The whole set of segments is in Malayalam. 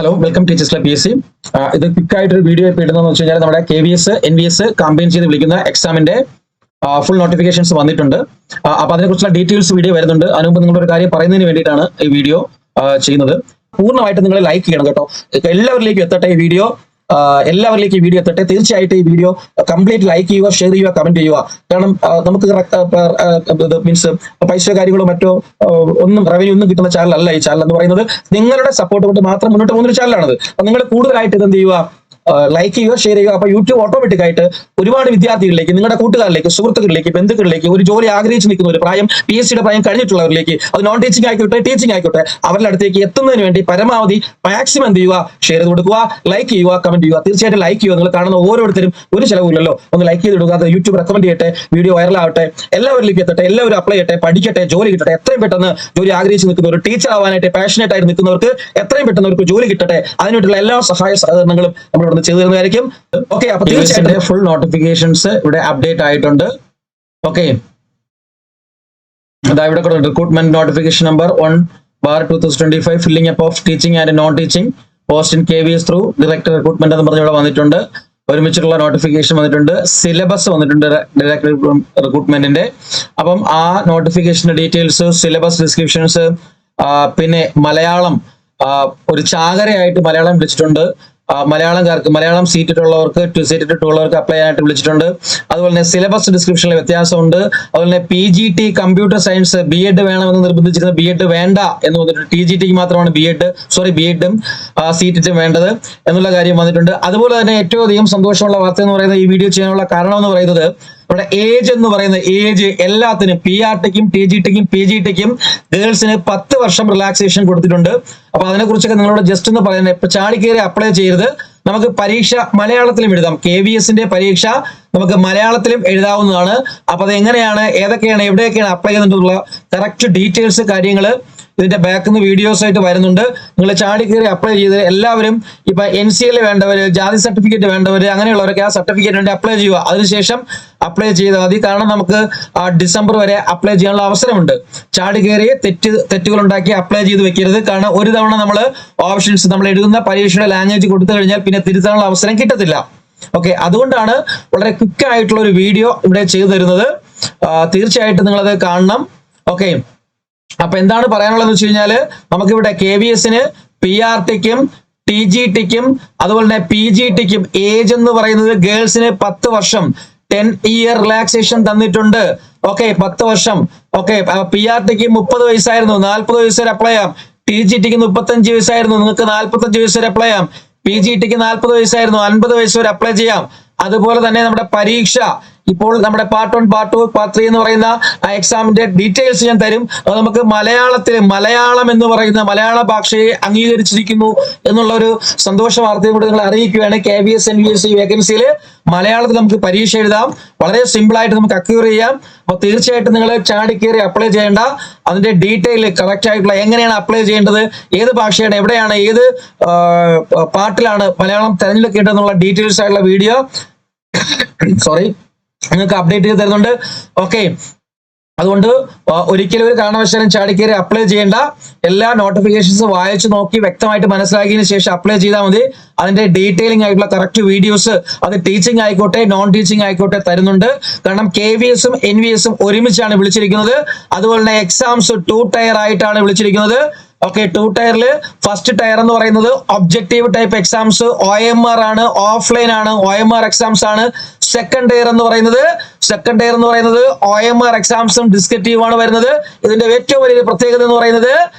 Hello welcome teachers club PSC. ഇത് ക്വിക്ക് ആയിട്ടൊരു വീഡിയോ ഇപ്പോൾ ഇടുന്നതെന്ന് വെച്ച് കഴിഞ്ഞാൽ നമ്മുടെ KVS NVS കമ്പൈൻ ചെയ്ത് വിളിക്കുന്ന എക്സാമിന്റെ ഫുൾ നോട്ടിഫിക്കേഷൻസ് വന്നിട്ടുണ്ട്. അപ്പോൾ അതിനെക്കുറിച്ചുള്ള ഡീറ്റെയിൽസ് വീഡിയോ വരുന്നുണ്ട്. അതിന് മുമ്പ് നിങ്ങളൊരു കാര്യം പറയുന്നതിന് വേണ്ടിയിട്ടാണ് ഈ വീഡിയോ ചെയ്യുന്നത്. പൂർണ്ണമായിട്ട് നിങ്ങൾ ലൈക്ക് ചെയ്യണം കേട്ടോ. എല്ലാവരിലേക്കും എത്തട്ടെ ഈ വീഡിയോ. എല്ലാവരിലേക്ക് ഈ വീഡിയോ എത്തട്ടെ. തീർച്ചയായിട്ടും ഈ വീഡിയോ കംപ്ലീറ്റ് ലൈക്ക് ചെയ്യുക, ഷെയർ ചെയ്യുക, കമന്റ് ചെയ്യുക. കാരണം നമുക്ക് മീൻസ് പൈസ കാര്യങ്ങളോ മറ്റോ ഒന്നും റവന്യൂ ഒന്നും കിട്ടുന്ന ചാനൽ അല്ല ഈ ചാനൽ എന്ന് പറയുന്നത്. നിങ്ങളുടെ സപ്പോർട്ട് കൊണ്ട് മാത്രം മുന്നോട്ട് പോകുന്ന ഒരു ചാനലാണത്. അപ്പോൾ നിങ്ങൾ കൂടുതലായിട്ട് ഇത് എന്ത് ചെയ്യുക, ലൈക്ക് ചെയ്യുക, ഷെയർ ചെയ്യുക. അപ്പൊ യൂട്യൂബ് ഓട്ടോമാറ്റിക് ആയിട്ട് ഒരുപാട് വിദ്യാർത്ഥികളിലേക്ക്, നിങ്ങളുടെ കൂട്ടുകാരിലേക്ക്, സുഹൃത്തുക്കളിലേക്ക്, ബന്ധുക്കളിലേക്ക്, ഒരു ജോലി ആഗ്രഹിച്ച് നിൽക്കുന്ന ഒരു പ്രായം, PSCയുടെ പ്രായം കഴിഞ്ഞിട്ടുള്ളവരിലേക്ക്, അത് നോൺ ടീച്ചിങ് ആയിക്കോട്ടെ ടീച്ചിങ് ആയിക്കോട്ടെ, അവരുടെ അടുത്തേക്ക് എത്തുന്നതിന് വേണ്ടി പരമാവധി മാക്സിമം എന്ത് ചെയ്യുക, ഷെയർ ചെയ്ത് കൊടുക്കുക, ലൈക്ക് ചെയ്യുക, കമന്റ് ചെയ്യുക. തീർച്ചയായിട്ടും ലൈക്ക് ചെയ്യുക. നിങ്ങൾ കാണുന്ന ഓരോരുത്തരും ഒരു ചിലവില്ലല്ലോ, ഒന്ന് ലൈക്ക് ചെയ്ത് കൊടുക്കുക. അത് യൂട്യൂബ് റെക്കമെൻഡ് ചെയ്യട്ടെ, വീഡിയോ വൈറലാവട്ടെ, എല്ലാവരിലേക്ക് എത്തട്ടെ, എല്ലാവരും അപ്ലൈ ചെയ്യട്ടെ, പഠിക്കട്ടെ, ജോലി കിട്ടട്ടെ. എത്രയും പെട്ടെന്ന് ജോലി ആഗ്രഹിച്ച് നിൽക്കുന്നവർ, ടീച്ചർ ആവാനായിട്ട് പാഷനേറ്റ് ആയിട്ട് നിൽക്കുന്നവർക്ക് എത്രയും പെട്ടെന്ന് അവർക്ക് ജോലി കിട്ടട്ടെ. അതിനായിട്ടുള്ള എല്ലാ സഹായ സഹകരണങ്ങളും നമ്മൾ ഇവിടെ ചെയ്തു തരുന്നതായിരിക്കും. ഓക്കെ, അപ്പൊ തീർച്ചയായിട്ടും ഫുൾ നോട്ടിഫിക്കേഷൻസ് ഇവിടെ അപ്ഡേറ്റ് ആയിട്ടുണ്ട്. ഓക്കെ, അതാ ഇവിടെ recruitment notification number 1/2025 filling up of teaching and non teaching post in KVS through director recruitment എന്ന് പറഞ്ഞ് ഇവിടെ വന്നിട്ടുണ്ട്. ഒരുമിച്ചിട്ടുള്ള നോട്ടിഫിക്കേഷൻ വന്നിട്ടുണ്ട്, സിലബസ് വന്നിട്ടുണ്ട് ഡയറക്ടർ റിക്രൂട്ട്മെന്റിന്റെ. അപ്പം ആ നോട്ടിഫിക്കേഷന്റെ ഡീറ്റെയിൽസ്, സിലബസ് ഡിസ്ക്രിപ്ഷൻസ്, പിന്നെ മലയാളം ഒരു ചാകരയായിട്ട് മലയാളം വിളിച്ചിട്ടുണ്ട്. മലയാളംകാർക്ക്, മലയാളം സീറ്റിട്ടുള്ളവർക്ക്, സീറ്റിട്ടുള്ളവർക്ക് അപ്ലൈ ചെയ്യാനായിട്ട് വിളിച്ചിട്ടുണ്ട്. അതുപോലെ തന്നെ സിലബസ് ഡിസ്ക്രിപ്ഷനിൽ വ്യത്യാസമുണ്ട്. അതുപോലെ തന്നെ PGT കമ്പ്യൂട്ടർ സയൻസ് BEd വേണമെന്ന് നിർബന്ധിച്ചിരുന്നത് BEd വേണ്ട എന്ന് വന്നിട്ടുണ്ട്. TGTക്ക് മാത്രമാണ് BEdും സീറ്റും വേണ്ടത് എന്നുള്ള കാര്യം വന്നിട്ടുണ്ട്. അതുപോലെ തന്നെ ഏറ്റവും അധികം സന്തോഷമുള്ള വാർത്ത എന്ന് പറയുന്നത്, ഈ വീഡിയോ ചെയ്യാനുള്ള കാരണം എന്ന് പറയുന്നത്, നമ്മുടെ ഏജ് എന്ന് പറയുന്ന ഏജ് എല്ലാത്തിനും PRTക്കും TGTക്കും PGTക്കും ഗേൾസിന് 10 വർഷം റിലാക്സേഷൻ കൊടുത്തിട്ടുണ്ട്. അപ്പൊ അതിനെക്കുറിച്ചൊക്കെ നിങ്ങളോട് ജസ്റ്റ് ഒന്ന് പറയുന്നത്, ഇപ്പൊ ചാടിക്കേറി അപ്ലൈ ചെയ്യരുത്. നമുക്ക് പരീക്ഷ മലയാളത്തിലും എഴുതാം. KVSന്റെ പരീക്ഷ നമുക്ക് മലയാളത്തിലും എഴുതാവുന്നതാണ്. അപ്പൊ അത് എങ്ങനെയാണ്, ഏതൊക്കെയാണ്, എവിടെയൊക്കെയാണ് അപ്ലൈ ചെയ്യുന്നുള്ള കറക്റ്റ് ഡീറ്റെയിൽസ് കാര്യങ്ങൾ ഇതിന്റെ ബാക്കിൽ നിന്ന് വീഡിയോസ് ആയിട്ട് വരുന്നുണ്ട്. നിങ്ങൾ ചാടി കയറി അപ്ലൈ ചെയ്ത് എല്ലാവരും ഇപ്പൊ NCL വേണ്ടവര്, ജാതി സർട്ടിഫിക്കറ്റ് വേണ്ടവര്, അങ്ങനെയുള്ളവരൊക്കെ ആ സർട്ടിഫിക്കറ്റ് വേണ്ടി അപ്ലൈ ചെയ്യുക. അതിനുശേഷം അപ്ലൈ ചെയ്താൽ മതി. കാരണം നമുക്ക് ഡിസംബർ വരെ അപ്ലൈ ചെയ്യാനുള്ള അവസരമുണ്ട്. ചാടി കയറി തെറ്റുകൾ ഉണ്ടാക്കി അപ്ലൈ ചെയ്ത് വെക്കരുത്. കാരണം ഒരു തവണ നമ്മൾ ഓപ്ഷൻസ്, നമ്മൾ എഴുതുന്ന പരീക്ഷയുടെ ലാംഗ്വേജ് കൊടുത്തു കഴിഞ്ഞാൽ പിന്നെ തിരുത്താനുള്ള അവസരം കിട്ടത്തില്ല. ഓക്കെ, അതുകൊണ്ടാണ് വളരെ ക്വിക്ക് ആയിട്ടുള്ള ഒരു വീഡിയോ ഇവിടെ ചെയ്തു തരുന്നത്. തീർച്ചയായിട്ടും നിങ്ങളത് കാണണം. ഓക്കെ, അപ്പൊ എന്താണ് പറയാനുള്ളതെന്ന് വെച്ച് കഴിഞ്ഞാല്, നമുക്കിവിടെ KVSന് PRTക്കും TGTക്കും അതുപോലെ തന്നെ PGTക്കും ഏജ് എന്ന് പറയുന്നത് ഗേൾസിന് 10 വർഷം 10 ഇയർ റിലാക്സേഷൻ തന്നിട്ടുണ്ട്. ഓക്കെ, 10 വർഷം. ഓക്കെ, PRTക്ക് 30 വയസ്സായിരുന്നു, 40 വയസ്സ് വരെ അപ്ലൈ ചെയ്യാം. TGTക്ക് 35 വയസ്സായിരുന്നു, നിങ്ങൾക്ക് 45 വയസ്സ് വരെ അപ്ലൈ ചെയ്യാം. PGTക്ക് 40 വയസ്സായിരുന്നു, 50 വയസ്സ് വരെ അപ്ലൈ ചെയ്യാം. അതുപോലെ തന്നെ നമ്മുടെ പരീക്ഷ ഇപ്പോൾ നമ്മുടെ പാർട്ട് 1, പാർട്ട് 2, പാർട്ട് 3 എന്ന് പറയുന്ന ആ എക്സാമിന്റെ ഡീറ്റെയിൽസ് ഞാൻ തരും. അത് നമുക്ക് മലയാളം എന്ന് പറയുന്ന മലയാള ഭാഷയെ അംഗീകരിച്ചിരിക്കുന്നു എന്നുള്ള ഒരു സന്തോഷ വാർത്തയും കൂടി നിങ്ങൾ അറിയിക്കുകയാണ്. KVS NVS വേക്കൻസിയിൽ മലയാളത്തിൽ നമുക്ക് പരീക്ഷ എഴുതാം. വളരെ സിമ്പിൾ ആയിട്ട് നമുക്ക് അക്യൂർ ചെയ്യാം. അപ്പൊ തീർച്ചയായിട്ടും നിങ്ങൾ ചാടിക്കേറി അപ്ലൈ ചെയ്യേണ്ട. അതിന്റെ ഡീറ്റെയിൽ കറക്റ്റ് ആയിട്ടുള്ള എങ്ങനെയാണ് അപ്ലൈ ചെയ്യേണ്ടത്, ഏത് ഭാഷയാണ്, എവിടെയാണ്, ഏത് പാർട്ടിലാണ് മലയാളം തെരഞ്ഞെടുക്കേണ്ടതെന്നുള്ള ഡീറ്റെയിൽസ് ആയിട്ടുള്ള വീഡിയോ നിങ്ങൾക്ക് അപ്ഡേറ്റ് ചെയ്ത് തരുന്നുണ്ട്. ഓക്കെ, അതുകൊണ്ട് ഒരിക്കലും ഒരു കാരണവശാലും ചാടിക്കേറി അപ്ലൈ ചെയ്യേണ്ട. എല്ലാ നോട്ടിഫിക്കേഷൻസ് വായിച്ചു നോക്കി വ്യക്തമായിട്ട് മനസ്സിലാക്കിയതിനു ശേഷം അപ്ലൈ ചെയ്താൽ മതി. അതിന്റെ ഡീറ്റെയിലിംഗ് ആയിട്ടുള്ള കറക്റ്റ് വീഡിയോസ്, അത് ടീച്ചിങ് ആയിക്കോട്ടെ നോൺ ടീച്ചിങ് ആയിക്കോട്ടെ തരുന്നുണ്ട്. കാരണം KVSും NVSും ഒരുമിച്ചാണ് വിളിച്ചിരിക്കുന്നത്. അതുപോലെ തന്നെ എക്സാംസ് 2 ടയർ ആയിട്ടാണ് വിളിച്ചിരിക്കുന്നത്. ഓക്കെ, 2 ടയറിൽ ഫസ്റ്റ് ടയർ എന്ന് പറയുന്നത് ഒബ്ജക്റ്റീവ് ടൈപ്പ് എക്സാംസ് OMR ആണ്, ഓഫ്ലൈൻ ആണ്, OMR എക്സാംസ് ആണ്. സെക്കൻഡ് ടയർ എന്ന് പറയുന്നത് OMR എക്സാംസും ഡിസ്ക്രിപ്റ്റീവ് ആണ് വരുന്നത്. ഇതിന്റെ ഏറ്റവും വലിയ പ്രത്യേകത എന്ന് പറയുന്നത്,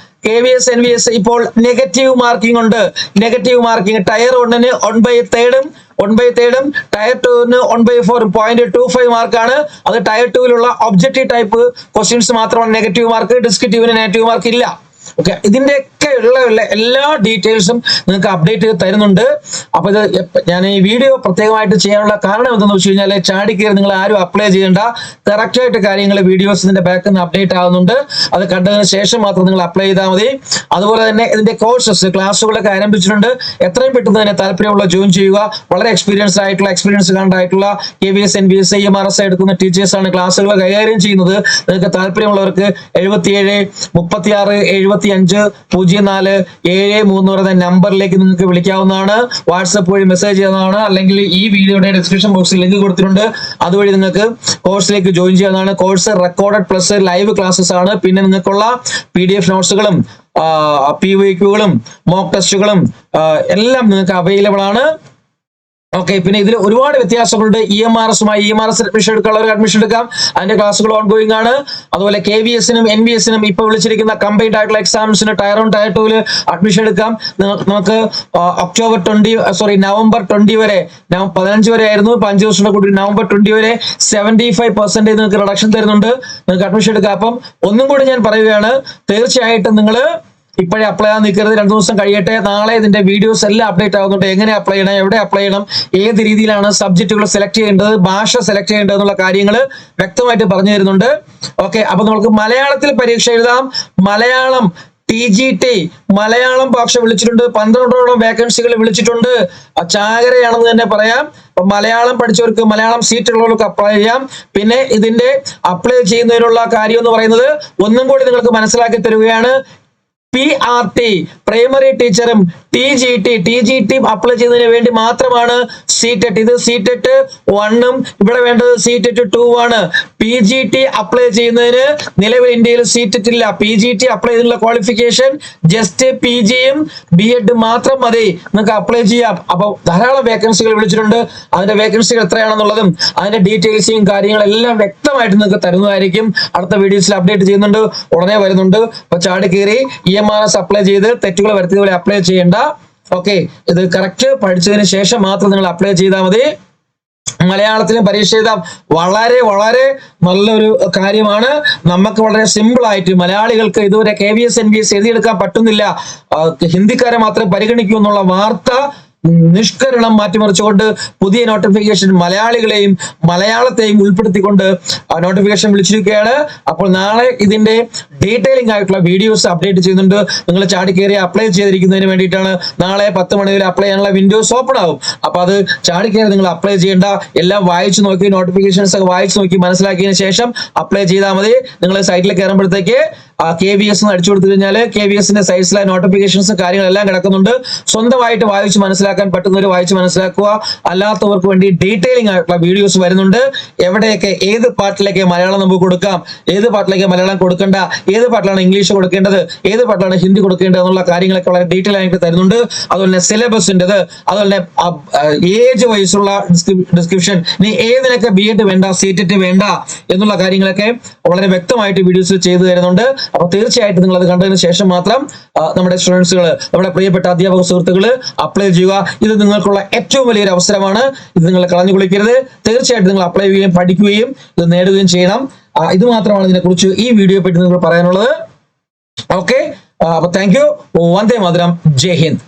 KVS NVS ഇപ്പോൾ നെഗറ്റീവ് മാർക്കിംഗ് ഉണ്ട്. നെഗറ്റീവ് മാർക്കിംഗ് ടയർ 1ന് 1/3 ടയർ 2ന് 1/4 0.25 മാർക്കാണ്. അത് ടയർ 2ലുള്ള ഒബ്ജക്റ്റീവ് ടൈപ്പ് ക്വസ്റ്റ്യൻസ് മാത്രമാണ് നെഗറ്റീവ് മാർക്ക്. ഡിസ്ക്രിപ്റ്റീവിന് നെഗറ്റീവ് മാർക്ക് ഇല്ല. ഓക്കെ, ഇതിന്റെയൊക്കെ ഉള്ള എല്ലാ ഡീറ്റെയിൽസും നിങ്ങൾക്ക് അപ്ഡേറ്റ് ചെയ്ത് തരുന്നുണ്ട്. അപ്പൊ ഇത് ഞാൻ ഈ വീഡിയോ പ്രത്യേകമായിട്ട് ചെയ്യാനുള്ള കാരണം എന്താണെന്ന് വെച്ച് കഴിഞ്ഞാൽ, ചാടിക്കേറി നിങ്ങൾ ആരും അപ്ലൈ ചെയ്യേണ്ട. കറക്റ്റ് ആയിട്ട് കാര്യങ്ങൾ വീഡിയോസ് ഇതിന്റെ ബാക്കിൽ നിന്ന് അപ്ഡേറ്റ് ആകുന്നുണ്ട്. അത് കണ്ടതിന് ശേഷം മാത്രം നിങ്ങൾ അപ്ലൈ ചെയ്താൽ മതി. അതുപോലെ തന്നെ ഇതിന്റെ കോഴ്സസ്, ക്ലാസ്സുകളൊക്കെ ആരംഭിച്ചിട്ടുണ്ട്. എത്രയും പെട്ടെന്ന് തന്നെ താല്പര്യമുള്ള ജോയിൻ ചെയ്യുക. വളരെ എക്സ്പീരിയൻസ് കണ്ടായിട്ടുള്ള KVS NVS EMRS എടുക്കുന്ന ടീച്ചേഴ്സാണ് ക്ലാസ്സുകൾ കൈകാര്യം ചെയ്യുന്നത്. നിങ്ങൾക്ക് താല്പര്യമുള്ളവർക്ക് 77 36 70 750473 പറയുന്ന നമ്പറിലേക്ക് നിങ്ങൾക്ക് വിളിക്കാവുന്നതാണ്. വാട്സപ്പ് വഴി മെസ്സേജ് ചെയ്യുന്നതാണ്. അല്ലെങ്കിൽ ഈ വീഡിയോയുടെ ഡിസ്ക്രിപ്ഷൻ ബോക്സിൽ ലിങ്ക് കൊടുത്തിട്ടുണ്ട്, അതുവഴി നിങ്ങൾക്ക് കോഴ്സിലേക്ക് ജോയിൻ ചെയ്യാവുന്നതാണ്. Course recorded plus live classes ആണ്. പിന്നെ നിങ്ങൾക്കുള്ള PDF നോട്ട്സുകളും PYQകളും മോക്ക് ടെസ്റ്റുകളും എല്ലാം നിങ്ങൾക്ക് അവൈലബിൾ ആണ്. ഓക്കെ, പിന്നെ ഇതിൽ ഒരുപാട് വ്യത്യാസങ്ങളുണ്ട്. EMRS അഡ്മിഷൻ എടുക്കാനുള്ളവർക്ക് അഡ്മിഷൻ എടുക്കാം. അതിന്റെ ക്ലാസ്സുകൾ ഓൺഗോയിങ് ആണ്. അതുപോലെ KVSനും NVSനും ഇപ്പോൾ വിളിച്ചിരിക്കുന്ന കമ്പൈൻഡ് ആയിട്ടുള്ള എക്സാംസിന് ടയർ 1 ടയർ 2 അഡ്മിഷൻ എടുക്കാം. നമുക്ക് നവംബർ 20 വരെ, 15 വരെ ആയിരുന്നു, 5 ദിവസം കൂടി നവംബർ 20 വരെ 75% നിങ്ങൾക്ക് റിഡക്ഷൻ തരുന്നുണ്ട്. നിങ്ങൾക്ക് അഡ്മിഷൻ എടുക്കാം. അപ്പം ഒന്നും കൂടി ഞാൻ പറയുകയാണ്, തീർച്ചയായിട്ടും നിങ്ങൾ ഇപ്പോഴേ അപ്ലൈ ചെയ്യാൻ നിൽക്കരുത്. 2 ദിവസം കഴിയട്ടെ. നാളെ ഇതിന്റെ വീഡിയോസ് എല്ലാം അപ്ഡേറ്റ് ആകുന്നുണ്ട്. എങ്ങനെ അപ്ലൈ ചെയ്യണം, എവിടെ അപ്ലൈ ചെയ്യണം, ഏത് രീതിയിലാണ് സബ്ജക്റ്റുകൾ സെലക്ട് ചെയ്യേണ്ടത്, ഭാഷ സെലക്ട് ചെയ്യേണ്ടത് എന്നുള്ള കാര്യങ്ങൾ വ്യക്തമായിട്ട് പറഞ്ഞു തരുന്നുണ്ട്. ഓക്കെ, അപ്പൊ നമുക്ക് മലയാളത്തിൽ പരീക്ഷ എഴുതാം. മലയാളം TGT മലയാളം ഭാഷ വിളിച്ചിട്ടുണ്ട്. 12ഓളം വേക്കൻസികൾ വിളിച്ചിട്ടുണ്ട്. ചാകരയാണെന്ന് തന്നെ പറയാം. അപ്പൊ മലയാളം പഠിച്ചവർക്ക്, മലയാളം സീറ്റുള്ളവർക്ക് അപ്ലൈ ചെയ്യാം. പിന്നെ ഇതിന്റെ അപ്ലൈ ചെയ്യുന്നതിനുള്ള കാര്യം എന്ന് പറയുന്നത് ഒന്നും കൂടി നിങ്ങൾക്ക് മനസ്സിലാക്കി തരുകയാണ്. PRT പ്രൈമറി ടീച്ചറും TGT അപ്ലൈ ചെയ്യുന്നതിന് വേണ്ടി മാത്രമാണ്. CTET ഇത് CTET 1ഉം ഇവിടെ വേണ്ടത് CTET 2 ആണ്. PGT അപ്ലൈ ചെയ്യുന്നതിന് നിലവിൽ ഇന്ത്യയിൽ CTET ഇല്ല. PGT അപ്ലൈ ചെയ്തിട്ടുള്ള ക്വാളിഫിക്കേഷൻ ജസ്റ്റ് PGയും B.Ed മാത്രം മതി, നിങ്ങൾക്ക് അപ്ലൈ ചെയ്യാം. അപ്പൊ ധാരാളം വേക്കൻസികൾ വിളിച്ചിട്ടുണ്ട്. അതിന്റെ വേക്കൻസികൾ എത്രയാണെന്നുള്ളതും അതിന്റെ ഡീറ്റെയിൽസും കാര്യങ്ങളെല്ലാം വ്യക്തമായിട്ട് നിങ്ങൾക്ക് തരുന്നതായിരിക്കും. അടുത്ത വീഡിയോസിൽ അപ്ഡേറ്റ് ചെയ്യുന്നുണ്ട്, ഉടനെ വരുന്നുണ്ട്. അപ്പൊ ചാടി കയറി EMRS അപ്ലൈ ചെയ്ത് തെറ്റുകൾ വരുത്തിയതുപോലെ അപ്ലൈ ചെയ്യേണ്ട. ഓക്കെ, ഇത് കറക്റ്റ് പഠിച്ചതിന് ശേഷം മാത്രം നിങ്ങൾ അപ്ലൈ ചെയ്താൽ മതി. മലയാളത്തിലും പരീക്ഷ എഴുതാം. വളരെ വളരെ നല്ലൊരു കാര്യമാണ്. നമുക്ക് വളരെ സിമ്പിൾ ആയിട്ട്, മലയാളികൾക്ക് ഇതുവരെ KVS NVS എഴുതിയെടുക്കാൻ പറ്റുന്നില്ല, ഹിന്ദിക്കാരെ മാത്രം പരിഗണിക്കൂ എന്നുള്ള വാർത്ത നിഷ്കരണം മാറ്റിമറിച്ചുകൊണ്ട് പുതിയ നോട്ടിഫിക്കേഷൻ മലയാളികളെയും മലയാളത്തെയും ഉൾപ്പെടുത്തിക്കൊണ്ട് നോട്ടിഫിക്കേഷൻ വിളിച്ചിരിക്കുകയാണ്. അപ്പോൾ നാളെ ഇതിന്റെ ഡീറ്റെയിലിംഗ് ആയിട്ടുള്ള വീഡിയോസ് അപ്ഡേറ്റ് ചെയ്യുന്നുണ്ട്. നിങ്ങൾ ചാടിക്കേറി അപ്ലൈ ചെയ്തിരിക്കുന്നതിന് വേണ്ടിയിട്ടാണ്. നാളെ 10 മണി വരെ അപ്ലൈ ചെയ്യാനുള്ള വിൻഡോസ് ഓപ്പൺ ആകും. അപ്പൊ അത് ചാടിക്കേറി നിങ്ങൾ അപ്ലൈ ചെയ്യേണ്ട. എല്ലാം വായിച്ചു നോക്കി, നോട്ടിഫിക്കേഷൻസ് ഒക്കെ വായിച്ചു നോക്കി മനസ്സിലാക്കിയതിനു ശേഷം അപ്ലൈ ചെയ്താൽ മതി. നിങ്ങൾ സൈറ്റിൽ കയറുമ്പോഴത്തേക്ക് KVS അടിച്ചു കൊടുത്തു കഴിഞ്ഞാൽ KVSന്റെ സൈസിലെ നോട്ടിഫിക്കേഷൻസ് കാര്യങ്ങളെല്ലാം കിടക്കുന്നുണ്ട്. സ്വന്തമായിട്ട് വായിച്ച് മനസ്സിലാക്കാൻ പറ്റുന്നവർ വായിച്ച് മനസ്സിലാക്കുക. അല്ലാത്തവർക്ക് വേണ്ടി ഡീറ്റെയിലിംഗ് ആയിട്ടുള്ള വീഡിയോസ് വരുന്നുണ്ട്. എവിടെയൊക്കെ ഏത് പാർട്ടിലേക്ക് മലയാളം നമുക്ക് കൊടുക്കാം, ഏത് പാർട്ടിലേക്ക് മലയാളം കൊടുക്കേണ്ട, ഏത് പാർട്ടിലാണ് ഇംഗ്ലീഷ് കൊടുക്കേണ്ടത്, ഏത് പാർട്ടിലാണ് ഹിന്ദി കൊടുക്കേണ്ടത് എന്നുള്ള കാര്യങ്ങളൊക്കെ വളരെ ഡീറ്റെയിൽ ആയിട്ട് തരുന്നുണ്ട്. അതുപോലെ തന്നെ സിലബസിൻ്റെത്, അതുപോലെ തന്നെ ഏജ് വൈസുള്ള ഡിസ്ക്രിപ്ഷൻ, ഇനി ഏതിനൊക്കെ B.Ed വേണ്ട, CTET വേണ്ട എന്നുള്ള കാര്യങ്ങളൊക്കെ വളരെ വ്യക്തമായിട്ട് വീഡിയോസ് ചെയ്തു തരുന്നുണ്ട്. അപ്പൊ തീർച്ചയായിട്ടും നിങ്ങൾ അത് കണ്ടതിന് ശേഷം മാത്രം നമ്മുടെ സ്റ്റുഡൻസുകൾ, നമ്മുടെ പ്രിയപ്പെട്ട അധ്യാപക സുഹൃത്തുക്കൾ അപ്ലൈ ചെയ്യുക. ഇത് നിങ്ങൾക്കുള്ള ഏറ്റവും വലിയൊരു അവസരമാണ്. ഇത് നിങ്ങൾ കളഞ്ഞു കുളിക്കരുത്. തീർച്ചയായിട്ടും നിങ്ങൾ അപ്ലൈ ചെയ്യുകയും പഠിക്കുകയും ഇത് നേടുകയും ചെയ്യണം. ഇത് മാത്രമാണ് ഇതിനെക്കുറിച്ച് ഈ വീഡിയോ പറ്റി നിങ്ങൾ പറയാനുള്ളത്. ഓക്കെ, അപ്പൊ താങ്ക് യു. വന്ദേ മാതരം. ജയ് ഹിന്ദ്.